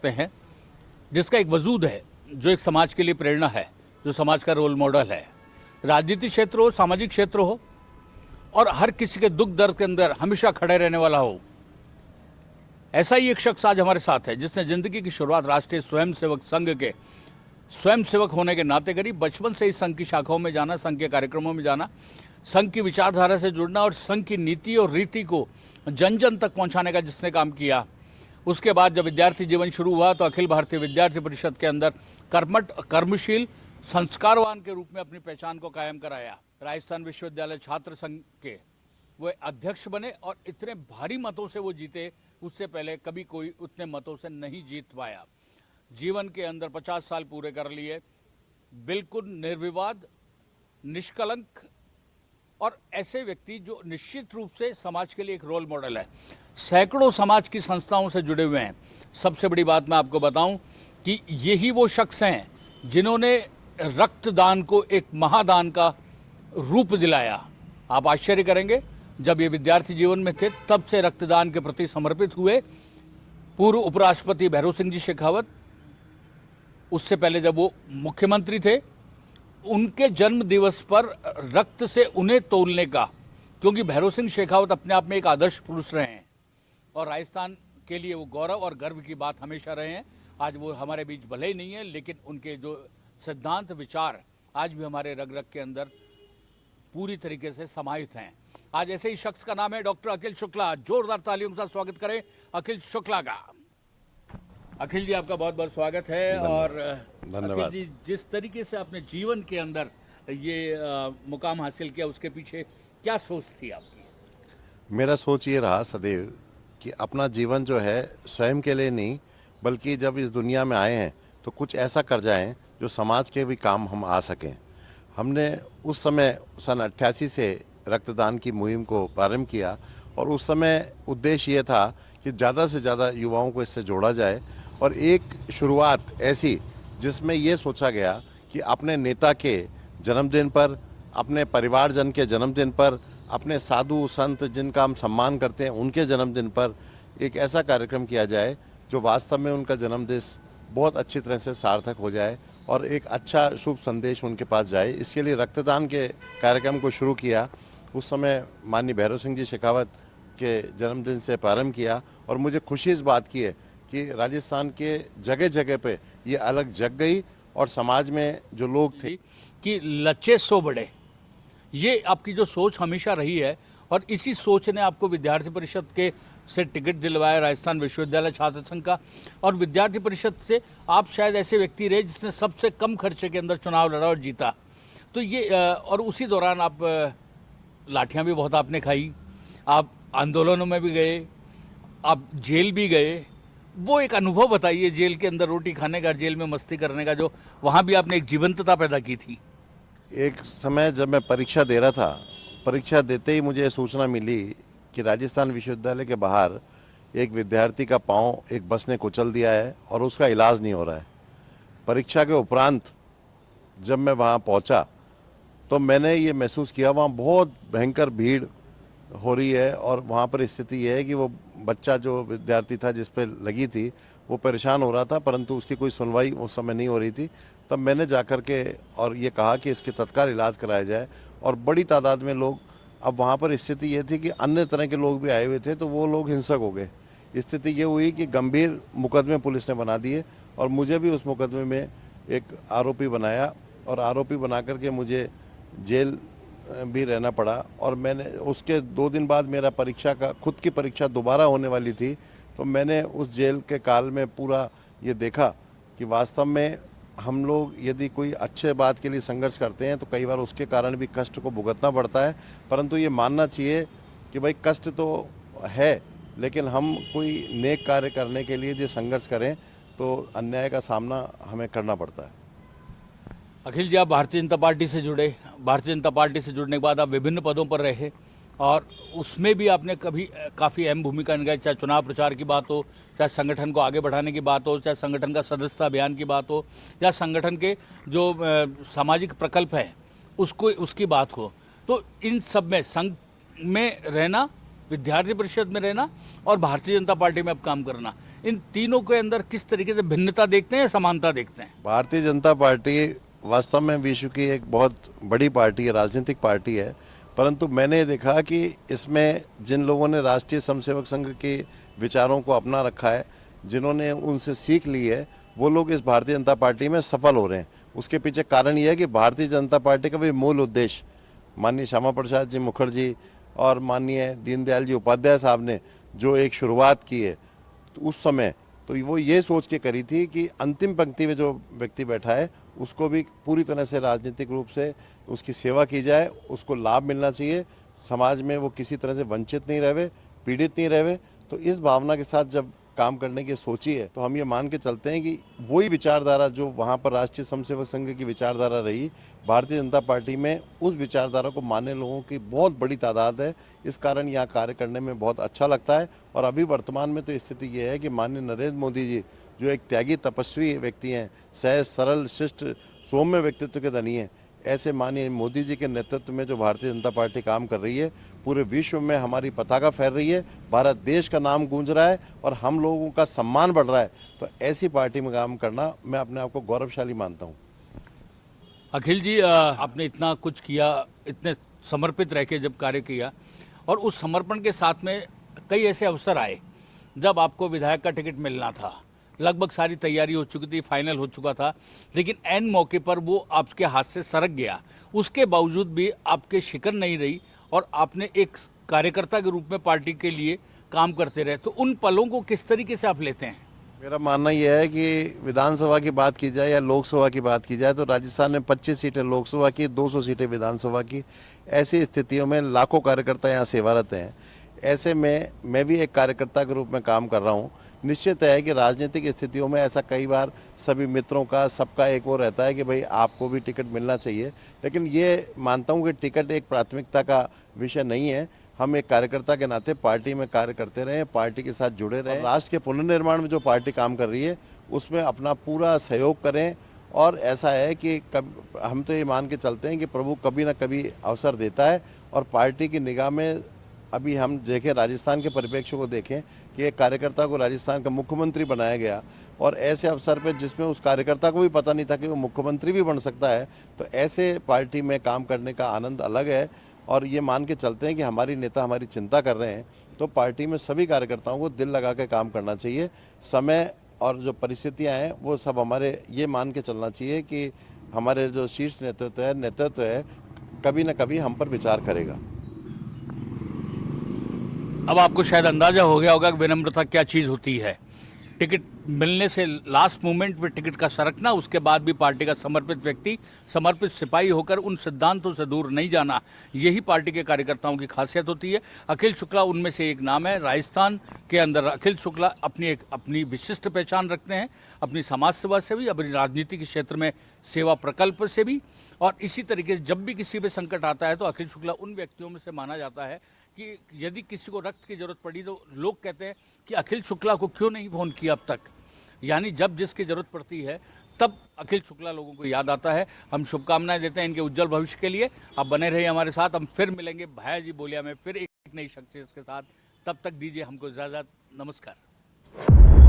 करते हैं जिसका एक वजूद है, जो एक समाज के लिए प्रेरणा है, जो समाज का रोल मॉडल है। राजनीतिक क्षेत्र हो, सामाजिक क्षेत्र हो, और हर किसी के दुख दर्द के अंदर हमेशा खड़े रहने वाला हो, ऐसा ही एक शख्स आज हमारे साथ है जिसने जिंदगी की शुरुआत राष्ट्रीय स्वयंसेवक संघ के स्वयंसेवक होने के नाते करी। बचपन से ही संघ की शाखाओं में जाना, संघ के कार्यक्रमों में जाना, संघ की विचारधारा से जुड़ना और संघ की नीति और रीति को जन जन तक पहुंचाने का जिसने काम किया। उसके बाद जब विद्यार्थी जीवन शुरू हुआ तो अखिल भारतीय विद्यार्थी परिषद के अंदर कर्मठ, कर्मशील, संस्कारवान के रूप में अपनी पहचान को कायम कराया। राजस्थान विश्वविद्यालय छात्र संघ के वो अध्यक्ष बने और इतने भारी मतों से वो जीते, उससे पहले कभी कोई उतने मतों से नहीं जीत पाया। जीवन के अंदर 50 साल पूरे कर लिए, बिल्कुल निर्विवाद, निष्कलंक, और ऐसे व्यक्ति जो निश्चित रूप से समाज के लिए एक रोल मॉडल है। सैकड़ों समाज की संस्थाओं से जुड़े हुए हैं। सबसे बड़ी बात मैं आपको बताऊं कि यही वो शख्स हैं जिन्होंने रक्तदान को एक महादान का रूप दिलाया। आप आश्चर्य करेंगे, जब ये विद्यार्थी जीवन में थे तब से रक्तदान के प्रति समर्पित हुए। पूर्व उपराष्ट्रपति भैरों सिंह जी शेखावत, उससे पहले जब वो मुख्यमंत्री थे, उनके जन्म दिवस पर रक्त से उन्हें तोलने का, क्योंकि भैरों सिंह शेखावत अपने आप में एक आदर्श पुरुष रहे हैं और राजस्थान के लिए वो गौरव और गर्व की बात हमेशा रहे हैं। आज वो हमारे बीच भले ही नहीं है, लेकिन उनके जो सिद्धांत विचार आज भी हमारे रग रग के अंदर पूरी तरीके से समाहित हैं। आज ऐसे ही शख्स का नाम है डॉक्टर अखिल शुक्ला। जोरदार तालियों के साथ स्वागत करें अखिल शुक्ला का। अखिल जी, आपका बहुत बहुत स्वागत है। और धन्यवाद जी, जिस तरीके से आपने जीवन के अंदर ये मुकाम हासिल किया, उसके पीछे क्या सोच थी आपकी? मेरा सोच ये रहा सदैव कि अपना जीवन जो है स्वयं के लिए नहीं, बल्कि जब इस दुनिया में आए हैं तो कुछ ऐसा कर जाएं जो समाज के भी काम हम आ सकें। हमने उस समय सन 88 से रक्तदान की मुहिम को प्रारंभ किया और उस समय उद्देश्य ये था कि ज़्यादा से ज़्यादा युवाओं को इससे जोड़ा जाए। और एक शुरुआत ऐसी जिसमें ये सोचा गया कि अपने नेता के जन्मदिन पर, अपने परिवारजन के जन्मदिन पर, अपने साधु संत जिनका हम सम्मान करते हैं उनके जन्मदिन पर एक ऐसा कार्यक्रम किया जाए जो वास्तव में उनका जन्मदिन बहुत अच्छी तरह से सार्थक हो जाए और एक अच्छा शुभ संदेश उनके पास जाए। इसके लिए रक्तदान के कार्यक्रम को शुरू किया। उस समय माननीय भैरव सिंह जी शेखावत के जन्मदिन से प्रारंभ किया और मुझे खुशी इस बात की है कि राजस्थान के जगह जगह पे ये अलग जग गई और समाज में जो लोग थे कि लचे सो बड़े, ये आपकी जो सोच हमेशा रही है और इसी सोच ने आपको विद्यार्थी परिषद के से टिकट दिलवाया, राजस्थान विश्वविद्यालय छात्र संघ का। और विद्यार्थी परिषद से आप शायद ऐसे व्यक्ति रहे जिसने सबसे कम खर्चे के अंदर चुनाव लड़ा और जीता। तो ये और उसी दौरान आप लाठियां भी बहुत आपने खाई, आप आंदोलनों में भी गए, आप जेल भी गए। वो एक अनुभव बताइए, जेल के अंदर रोटी खाने का, जेल में मस्ती करने का, जो वहाँ भी आपने एक जीवंतता पैदा की थी। एक समय जब मैं परीक्षा दे रहा था, परीक्षा देते ही मुझे सूचना मिली कि राजस्थान विश्वविद्यालय के बाहर एक विद्यार्थी का पांव एक बस ने कुचल दिया है और उसका इलाज नहीं हो रहा है। परीक्षा के उपरांत जब मैं वहाँ पहुँचा तो मैंने ये महसूस किया वहाँ बहुत भयंकर भीड़ हो रही है और वहाँ पर स्थिति ये है कि वो बच्चा जो विद्यार्थी था जिस पे लगी थी वो परेशान हो रहा था, परंतु उसकी कोई सुनवाई उस समय नहीं हो रही थी। तब मैंने जाकर के और ये कहा कि इसके तत्काल इलाज कराया जाए और बड़ी तादाद में लोग, अब वहाँ पर स्थिति ये थी कि अन्य तरह के लोग भी आए हुए थे तो वो लोग हिंसक हो गए। स्थिति ये हुई कि गंभीर मुकदमे पुलिस ने बना दिए और मुझे भी उस मुकदमे में एक आरोपी बनाया और आरोपी बना करके मुझे जेल भी रहना पड़ा। और मैंने उसके 2 दिन बाद मेरा परीक्षा का खुद की परीक्षा दोबारा होने वाली थी, तो मैंने उस जेल के काल में पूरा ये देखा कि वास्तव में हम लोग यदि कोई अच्छे बात के लिए संघर्ष करते हैं तो कई बार उसके कारण भी कष्ट को भुगतना पड़ता है, परंतु ये मानना चाहिए कि भाई कष्ट तो है, लेकिन हम कोई नेक कार्य करने के लिए जो संघर्ष करें तो अन्याय का सामना हमें करना पड़ता है। अखिल जी, आप भारतीय जनता पार्टी से जुड़े, भारतीय जनता पार्टी से जुड़ने के बाद आप विभिन्न पदों पर रहे और उसमें भी आपने कभी काफ़ी अहम भूमिका निभाई, चाहे चुनाव प्रचार की बात हो, चाहे संगठन को आगे बढ़ाने की बात हो, चाहे संगठन का सदस्यता अभियान की बात हो, या संगठन के जो सामाजिक प्रकल्प है उसकी बात हो। तो इन सब में संघ में रहना, विद्यार्थी परिषद में रहना और भारतीय जनता पार्टी में अब काम करना, इन तीनों के अंदर किस तरीके से भिन्नता देखते हैं या समानता देखते हैं? भारतीय जनता पार्टी वास्तव में विश्व की एक बहुत बड़ी पार्टी है, राजनीतिक पार्टी है, परंतु मैंने ये देखा कि इसमें जिन लोगों ने राष्ट्रीय स्वयंसेवक संघ के विचारों को अपना रखा है, जिन्होंने उनसे सीख ली है, वो लोग इस भारतीय जनता पार्टी में सफल हो रहे हैं। उसके पीछे कारण ये है कि भारतीय जनता पार्टी का भी मूल उद्देश्य माननीय श्यामा प्रसाद जी मुखर्जी और माननीय दीनदयाल जी उपाध्याय साहब ने जो एक शुरुआत की है, तो उस समय तो वो ये सोच के करी थी कि अंतिम पंक्ति में जो व्यक्ति बैठा है उसको भी पूरी तरह से राजनीतिक रूप से उसकी सेवा की जाए, उसको लाभ मिलना चाहिए, समाज में वो किसी तरह से वंचित नहीं रहे, पीड़ित नहीं रहे। तो इस भावना के साथ जब काम करने की सोची है तो हम ये मान के चलते हैं कि वही विचारधारा जो वहाँ पर राष्ट्रीय स्वयंसेवक संघ की विचारधारा रही, भारतीय जनता पार्टी में उस विचारधारा को मानने लोगों की बहुत बड़ी तादाद है। इस कारण यहाँ कार्य करने में बहुत अच्छा लगता है। और अभी वर्तमान में तो स्थिति ये है कि माननीय नरेंद्र मोदी जी जो एक त्यागी तपस्वी व्यक्ति हैं, सहज सरल शिष्ट सौम्य व्यक्तित्व के धनी हैं, ऐसे माननीय मोदी जी के नेतृत्व में जो भारतीय जनता पार्टी काम कर रही है, पूरे विश्व में हमारी पताका फैल रही है, भारत देश का नाम गूंज रहा है और हम लोगों का सम्मान बढ़ रहा है। तो ऐसी पार्टी में काम करना मैं अपने आप को गौरवशाली मानता हूँ। अखिल जी, आपने इतना कुछ किया, इतने समर्पित रह के जब कार्य किया और उस समर्पण के साथ में कई ऐसे अवसर आए जब आपको विधायक का टिकट मिलना था, लगभग सारी तैयारी हो चुकी थी, फाइनल हो चुका था, लेकिन ऐन मौके पर वो आपके हाथ से सरक गया। उसके बावजूद भी आपके शिकन नहीं रही और आपने एक कार्यकर्ता के रूप में पार्टी के लिए काम करते रहे। तो उन पलों को किस तरीके से आप लेते हैं? मेरा मानना यह है कि विधानसभा की बात की जाए या लोकसभा की बात की जाए तो राजस्थान में 25 सीटें लोकसभा की, 200 सीटें विधानसभा की। ऐसी स्थितियों में लाखों कार्यकर्ता यहाँ सेवारत हैं। ऐसे में मैं भी एक कार्यकर्ता के रूप में काम कर रहा हूँ। निश्चित है कि राजनीतिक स्थितियों में ऐसा कई बार सभी मित्रों का, सबका एक वो रहता है कि भाई आपको भी टिकट मिलना चाहिए, लेकिन ये मानता हूँ कि टिकट एक प्राथमिकता का विषय नहीं है। हम एक कार्यकर्ता के नाते पार्टी में कार्य करते रहे, पार्टी के साथ जुड़े रहे, राष्ट्र के पुनर्निर्माण में जो पार्टी काम कर रही है उसमें अपना पूरा सहयोग करें। और ऐसा है कि हम तो ये मान के चलते हैं कि प्रभु कभी ना कभी अवसर देता है और पार्टी की निगाह में अभी हम देखें, राजस्थान के परिप्रेक्ष्य को देखें कि एक कार्यकर्ता को राजस्थान का मुख्यमंत्री बनाया गया और ऐसे अवसर पर जिसमें उस कार्यकर्ता को भी पता नहीं था कि वो मुख्यमंत्री भी बन सकता है। तो ऐसे पार्टी में काम करने का आनंद अलग है और ये मान के चलते हैं कि हमारी नेता हमारी चिंता कर रहे हैं तो पार्टी में सभी कार्यकर्ताओं को दिल लगा के काम करना चाहिए। समय और जो परिस्थितियां हैं वो सब हमारे ये मान के चलना चाहिए कि हमारे जो शीर्ष नेतृत्व है कभी न कभी हम पर विचार करेगा। अब आपको शायद अंदाजा हो गया होगा कि विनम्रता क्या चीज़ होती है। टिकट मिलने से लास्ट मोमेंट में टिकट का सरकना, उसके बाद भी पार्टी का समर्पित व्यक्ति, समर्पित सिपाही होकर उन सिद्धांतों से दूर नहीं जाना, यही पार्टी के कार्यकर्ताओं की खासियत होती है। अखिल शुक्ला उनमें से एक नाम है। राजस्थान के अंदर अखिल शुक्ला अपनी विशिष्ट पहचान रखते हैं, अपनी समाज सेवा से भी, अपनी राजनीति के क्षेत्र में सेवा प्रकल्प से भी। और इसी तरीके से जब भी किसी पे संकट आता है तो अखिल शुक्ला उन व्यक्तियों में से माना जाता है कि यदि किसी को रक्त की जरूरत पड़ी तो लोग कहते हैं कि अखिल शुक्ला को क्यों नहीं फोन किया अब तक। यानी जब जिसकी जरूरत पड़ती है तब अखिल शुक्ला लोगों को याद आता है। हम शुभकामनाएं देते हैं इनके उज्जवल भविष्य के लिए। आप बने रहिए हमारे साथ। हम फिर मिलेंगे भैया जी बोलिया में फिर एक नई शख्सियत के साथ। तब तक दीजिए हमको इजाजत। नमस्कार।